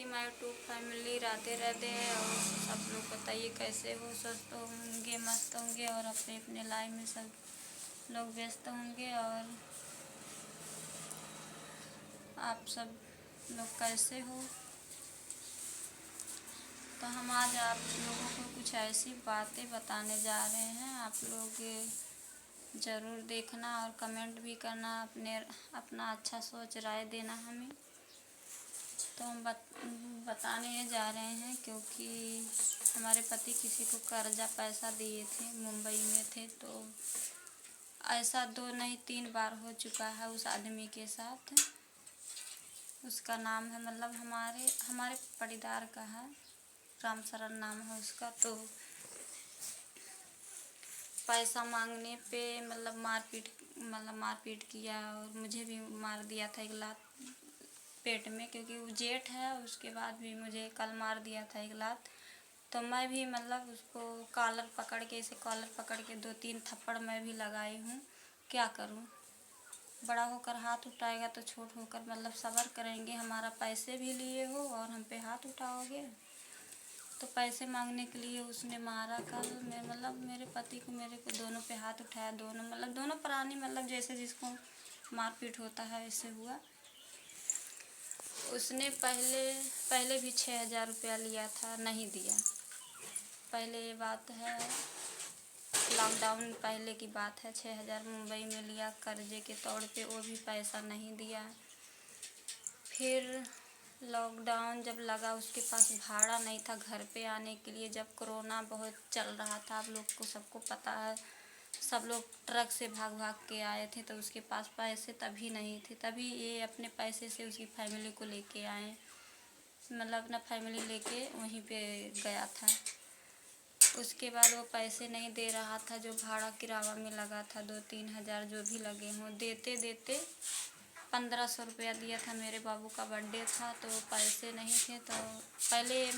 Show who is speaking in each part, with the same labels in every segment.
Speaker 1: My YouTube family, Radhe Radhe. और सब लोग बताइए कैसे हो, स्वस्थ होंगे, मस्त होंगे और अपने अपने लाइफ में सब लोग व्यस्त होंगे। और आप सब लोग कैसे हो? तो हम आज आप लोगों को कुछ ऐसी बातें बताने जा रहे हैं। आप लोग ज़रूर देखना और कमेंट भी करना, अपना अच्छा सोच राय देना हमें। तो हम बताने जा रहे हैं क्योंकि हमारे पति किसी को कर्जा पैसा दिए थे, मुंबई में थे। तो ऐसा 2 नहीं 3 बार हो चुका है उस आदमी के साथ। उसका नाम है, मतलब हमारे पटीदार का है, राम शरण नाम है उसका। तो पैसा मांगने पे मारपीट किया और मुझे भी मार दिया था 1 लात पेट में, क्योंकि वो जेठ है। उसके बाद भी मुझे कल मार दिया था 1 लात। तो मैं भी उसको कॉलर पकड़ के 2-3 थप्पड़ मैं भी लगाई हूँ। क्या करूँ? बड़ा होकर हाथ उठाएगा तो छोट होकर सब्र करेंगे। हमारा पैसे भी लिए हो और हम पे हाथ उठाओगे। तो पैसे मांगने के लिए उसने मारा। कल मेरे पति को मेरे को दोनों पे हाथ उठाया। दोनों प्राणी जैसे जिसको मारपीट होता है ऐसे हुआ। उसने पहले भी 6,000 रुपया लिया था, नहीं दिया। पहले ये बात है, लॉकडाउन पहले की बात है। 6,000 मुंबई में लिया कर्जे के तौर पे, वो भी पैसा नहीं दिया। फिर लॉकडाउन जब लगा, उसके पास भाड़ा नहीं था घर पे आने के लिए। जब कोरोना बहुत चल रहा था, आप लोग को सबको पता है, सब लोग ट्रक से भाग भाग के आए थे। तो उसके पास पैसे तभी नहीं थे। तभी ये अपने पैसे से उसकी फैमिली को लेके आए, अपना फैमिली लेके वहीं पे गया था। उसके बाद वो पैसे नहीं दे रहा था, जो भाड़ा किराया में लगा था 2-3 हज़ार जो भी लगे हों। देते 1,500 रुपया दिया था। मेरे बाबू का बर्थडे था तो पैसे नहीं थे। तो पहले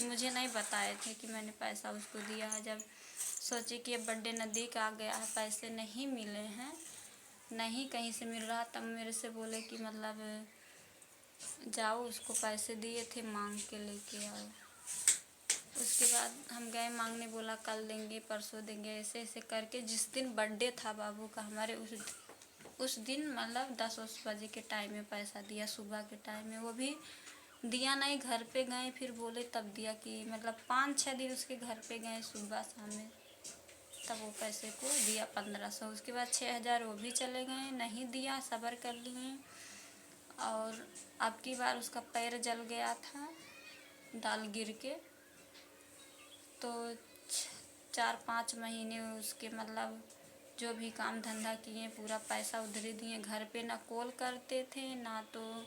Speaker 1: मुझे नहीं बताए थे कि मैंने पैसा उसको दिया है। जब सोचे कि अब बर्थडे नज़दीक आ गया है, पैसे नहीं मिले हैं, नहीं कहीं से मिल रहा, तब मेरे से बोले कि जाओ, उसको पैसे दिए थे, मांग के लेके आओ। उसके बाद हम गए मांगने, बोला कल देंगे, परसों देंगे, ऐसे ऐसे करके जिस दिन बर्थडे था बाबू का हमारे, उस दिन 10-10 बजे के टाइम में पैसा दिया, सुबह के टाइम में। वो भी दिया नहीं, घर पे गए फिर बोले तब दिया। कि 5-6 दिन उसके घर पे गए, सुबह शाम में, तब वो पैसे को दिया 1,500। उसके बाद 6,000 वो भी चले गए, नहीं दिया, सब्र कर लिए। और अब की बार उसका पैर जल गया था दाल गिर के। तो 4-5 महीने उसके जो भी काम धंधा किए, पूरा पैसा उधर ही दिए। घर पे ना कॉल करते थे, ना तो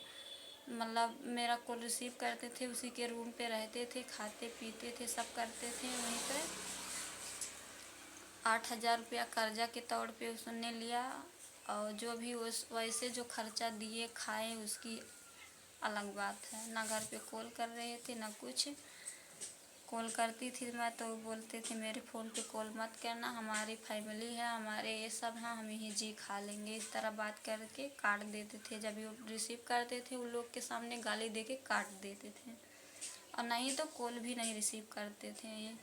Speaker 1: मेरा कॉल रिसीव करते थे। उसी के रूम पे रहते थे, खाते पीते थे, सब करते थे वहीं पे। 8,000 रुपया कर्जा के तौर पे उसने लिया। और जो भी वैसे जो खर्चा दिए खाए, उसकी अलग बात है। ना घर पे कॉल कर रहे थे, ना कुछ। कॉल करती थी मैं तो बोलते थे मेरे फ़ोन पे कॉल मत करना, हमारी फैमिली है, हमारे ये सब हैं, हम यहीं जी खा लेंगे, इस तरह बात करके काट देते थे। जब वो रिसीव करते थे, उन लोग के सामने गाली दे के काट देते थे, और नहीं तो कॉल भी नहीं रिसीव करते थे ये।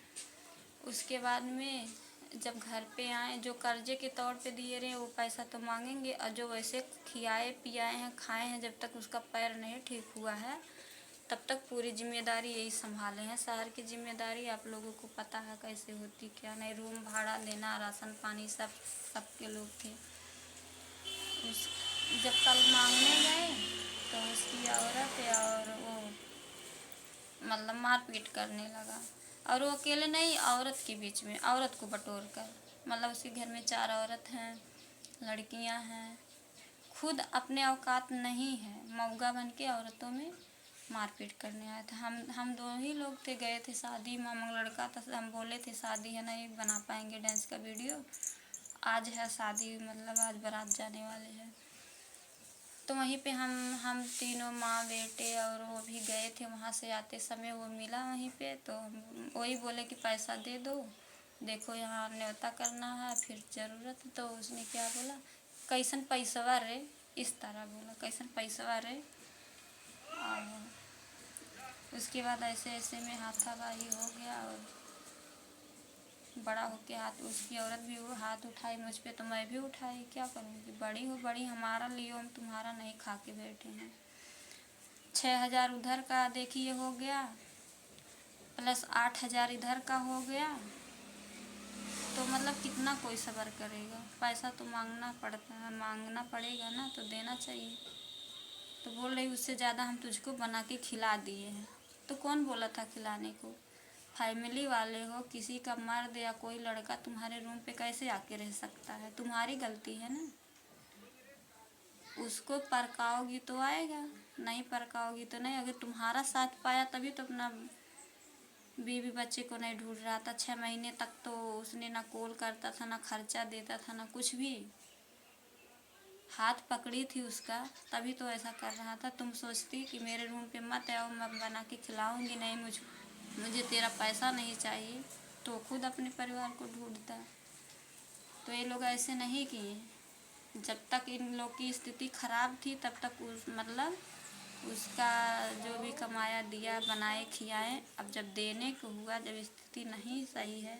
Speaker 1: उसके बाद में जब घर पे आए, जो कर्जे के तौर पे दिए रहे वो पैसा तो मांगेंगे, और जो वैसे खियाए पियाए हैं, खाए हैं, जब तक उसका पैर नहीं ठीक हुआ है तब तक पूरी जिम्मेदारी यही संभाले हैं। शहर की जिम्मेदारी आप लोगों को पता है कैसे होती, क्या नहीं। रूम भाड़ा देना, राशन पानी, सबके लोग थे। जब कल मांगने गए तो उसकी औरत और वो मारपीट करने लगा। और वो अकेले नहीं, औरत के बीच में, औरत को बटोर कर, उसके घर में 4 औरत हैं, लड़कियां हैं। खुद अपने औकात नहीं है, मौगा बन के औरतों में मारपीट करने आया था। हम 2 ही लोग थे, गए थे शादी, मामा लड़का था। हम बोले थे शादी है, नहीं बना पाएंगे डांस का वीडियो, आज है शादी, आज बारात जाने वाले हैं। तो वहीं पे हम तीनों, माँ बेटे और वो भी गए थे। वहाँ से आते समय वो मिला वहीं पे, तो वही बोले कि पैसा दे दो, देखो यहाँ न्योता करना है, फिर ज़रूरत है। तो उसने क्या बोला, कैसन पैसवा रे, इस तरह बोला, कैसन पैसवा रे। उसके बाद ऐसे ऐसे में हाथापाई हो गया और बड़ा होके हाथ, उसकी औरत भी वो हाथ उठाई मुझ पे तो मैं भी उठाई। क्या करूँगी, बड़ी हो बड़ी, हमारा लियो, हम तुम्हारा नहीं खा के बैठे हैं। 6,000 उधर का देखिए हो गया, प्लस 8,000 इधर का हो गया। तो मतलब कितना कोई सब्र करेगा। पैसा तो मांगना पड़ता है, मांगना पड़ेगा ना, तो देना चाहिए। तो बोल रही उससे ज़्यादा हम तुझको बना के खिला दिए हैं। तो कौन बोला था खिलाने को? फैमिली वाले हो, किसी का मर्द या कोई लड़का तुम्हारे रूम पे कैसे आके रह सकता है? तुम्हारी गलती है ना। उसको परकाओगी तो आएगा, नहीं परकाओगी तो नहीं। अगर तुम्हारा साथ पाया तभी तो अपना बीवी बच्चे को नहीं ढूंढ रहा था। 6 महीने तक तो उसने ना कॉल करता था, ना खर्चा देता था, ना कुछ भी। हाथ पकड़ी थी उसका, तभी तो ऐसा कर रहा था। तुम सोचती कि मेरे रूम पे मत आओ, मैं बना के खिलाऊंगी नहीं, मुझे तेरा पैसा नहीं चाहिए, तो खुद अपने परिवार को ढूंढता। तो ये लोग ऐसे नहीं किए। जब तक इन लोग की स्थिति खराब थी तब तक उसका जो भी कमाया दिया, बनाए खियाए। अब जब देने को हुआ, जब स्थिति नहीं सही है,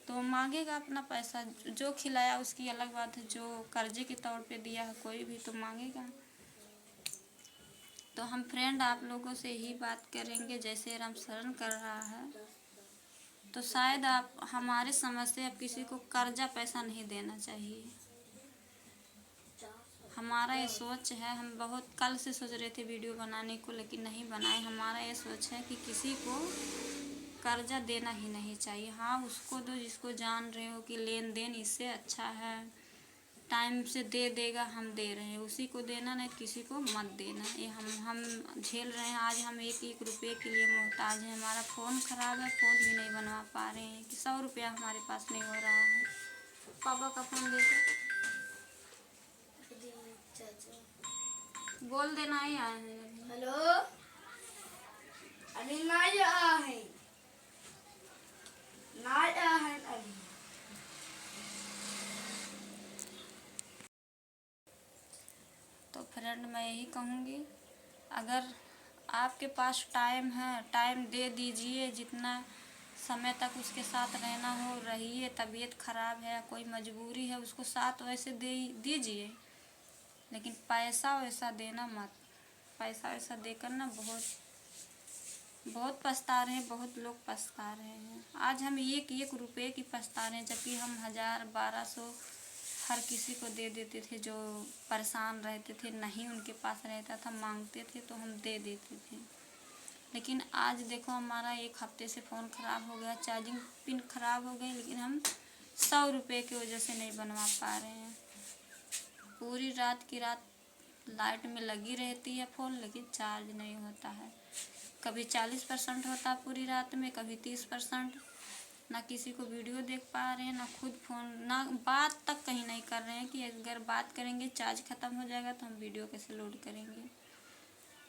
Speaker 1: तो मांगेगा अपना पैसा। जो खिलाया उसकी अलग बात है, जो कर्जे के तौर पे दिया है कोई भी तो मांगेगा। तो हम फ्रेंड आप लोगों से ही बात करेंगे, जैसे रामशरण कर रहा है, तो शायद आप हमारे समझ से अब किसी को कर्जा पैसा नहीं देना चाहिए। हमारा ये सोच है, हम बहुत कल से सोच रहे थे वीडियो बनाने को, लेकिन नहीं बनाए। हमारा ये सोच है कि किसी को कर्जा देना ही नहीं चाहिए। हाँ, उसको दो जिसको जान रहे हो कि लेन देन इससे अच्छा है, टाइम से दे देगा, हम दे रहे हैं, उसी को देना, नहीं किसी को मत देना। ये हम झेल रहे हैं। आज हम एक एक रुपये के लिए मोहताज हैं। हमारा फ़ोन ख़राब है, फ़ोन भी नहीं बनवा पा रहे हैं कि 100 रुपया हमारे पास नहीं हो रहा है। पापा का फ़ोन देते, बोल देना ही आए हैं।
Speaker 2: हेलो, अनिल नहीं आया है, नहीं आया है अभी।
Speaker 1: तो फ्रेंड मैं यही कहूँगी, अगर आपके पास टाइम है, टाइम दे दीजिए। जितना समय तक उसके साथ रहना हो रहिए। तबीयत ख़राब है, कोई मजबूरी है, उसको साथ वैसे दे दीजिए, लेकिन पैसा वैसा देना मत। पैसा वैसा देकर ना बहुत पछता रहे हैं, बहुत लोग पछता रहे हैं। आज हम एक एक रुपये की पछता रहे हैं, जबकि हम 1000 1200 हर किसी को दे देते थे जो परेशान रहते थे, नहीं उनके पास रहता था, मांगते थे तो हम दे देते थे। लेकिन आज देखो, हमारा 1 हफ्ते से फ़ोन ख़राब हो गया, चार्जिंग पिन ख़राब हो गई, लेकिन हम 100 रुपये की वजह से नहीं बनवा पा रहे हैं। पूरी रात की रात लाइट में लगी रहती है फ़ोन, लेकिन चार्ज नहीं होता है। कभी 40% होता है पूरी रात में, कभी 30%। ना किसी को वीडियो देख पा रहे हैं, ना खुद फ़ोन, ना बात तक कहीं नहीं कर रहे हैं कि अगर बात करेंगे चार्ज ख़त्म हो जाएगा तो हम वीडियो कैसे लोड करेंगे।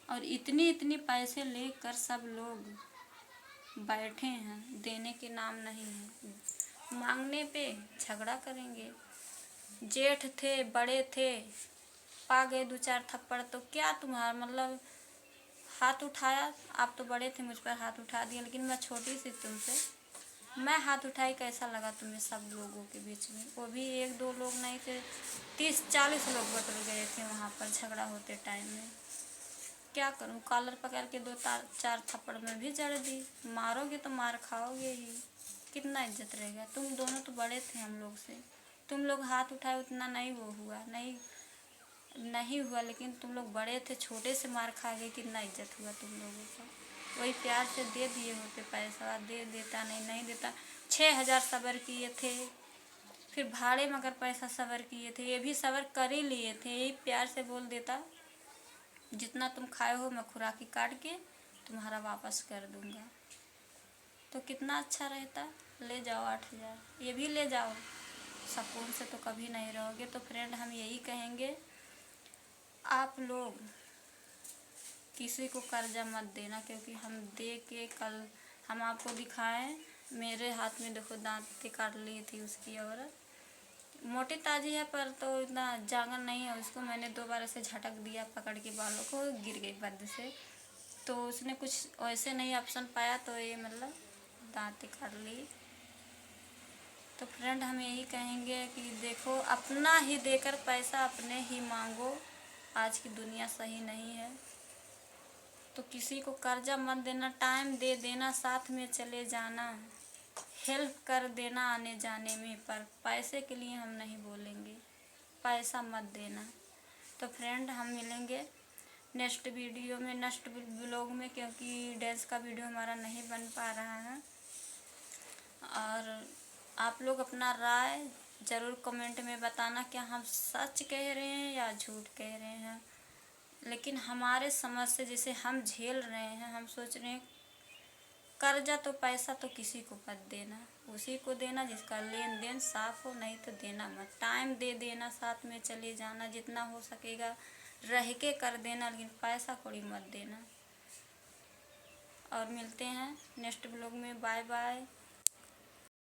Speaker 1: और इतने पैसे लेकर सब लोग बैठे हैं, देने के नाम नहीं है। मांगने पे झगड़ा करेंगे। जेठ थे, बड़े थे, पा गए 2-4 थप्पड़ तो क्या तुम्हारा मतलब? हाथ उठाया, आप तो बड़े थे, मुझ पर हाथ उठा दिया, लेकिन मैं छोटी सी तुमसे, मैं हाथ उठाई, कैसा लगा तुम्हें सब लोगों के बीच में? वो भी 1-2 लोग नहीं थे, 30-40 लोग बटल गए थे वहाँ पर झगड़ा होते टाइम में। क्या करूँ, कॉलर पकड़ के 2-4 थप्पड़ में भी जड़ दी। मारोगे तो मार खाओगे ही, कितना इज्जत रहेगा? तुम दोनों तो बड़े थे हम लोग से, तुम लोग हाथ उठाए, उतना नहीं वो हुआ, नहीं हुआ, लेकिन तुम लोग बड़े थे, छोटे से मार खा गए, कितना इज्जत हुआ तुम लोगों का? वही प्यार से दे दिए होते, पैसा दे देता, नहीं देता। 6,000 सबर किए थे, फिर भाड़े में अगर पैसा सबर किए थे, ये भी सबर कर ही लिए थे। यही प्यार से बोल देता, जितना तुम खाए हो मैं खुराकी काट के तुम्हारा वापस कर दूंगा, तो कितना अच्छा रहता। ले जाओ 8,000, ये भी ले जाओ, सुकून से तो कभी नहीं रहोगे। तो फ्रेंड हम यही कहेंगे, आप लोग किसी को कर्जा मत देना, क्योंकि हम दे के कल हम आपको दिखाएं। मेरे हाथ में देखो दांत काट ली थी उसकी औरत, मोटी ताजी है पर तो इतना जांगर नहीं है उसको। मैंने 2 बार ऐसे झटक दिया पकड़ के, बालों को गिर गई बद से। तो उसने कुछ वैसे नहीं ऑप्शन पाया तो ये मतलब दाँतें कर ली। तो फ्रेंड हम यही कहेंगे कि देखो अपना ही देकर पैसा अपने ही मांगो, आज की दुनिया सही नहीं है। तो किसी को कर्जा मत देना, टाइम दे देना, साथ में चले जाना, हेल्प कर देना आने जाने में, पर पैसे के लिए हम नहीं बोलेंगे, पैसा मत देना। तो फ्रेंड हम मिलेंगे नेक्स्ट वीडियो में, नेक्स्ट ब्लॉग में, क्योंकि डांस का वीडियो हमारा नहीं बन पा रहा है। और आप लोग अपना राय ज़रूर कमेंट में बताना, क्या हम सच कह रहे हैं या झूठ कह रहे हैं। लेकिन हमारे समझ से जैसे हम झेल रहे हैं, हम सोच रहे हैं कर्जा तो पैसा तो किसी को मत देना, उसी को देना जिसका लेन देन साफ हो, नहीं तो देना मत। टाइम दे देना, साथ में चले जाना, जितना हो सकेगा रह के कर देना, लेकिन पैसा कौड़ी मत देना। और मिलते हैं नेक्स्ट ब्लॉग में। Bye bye.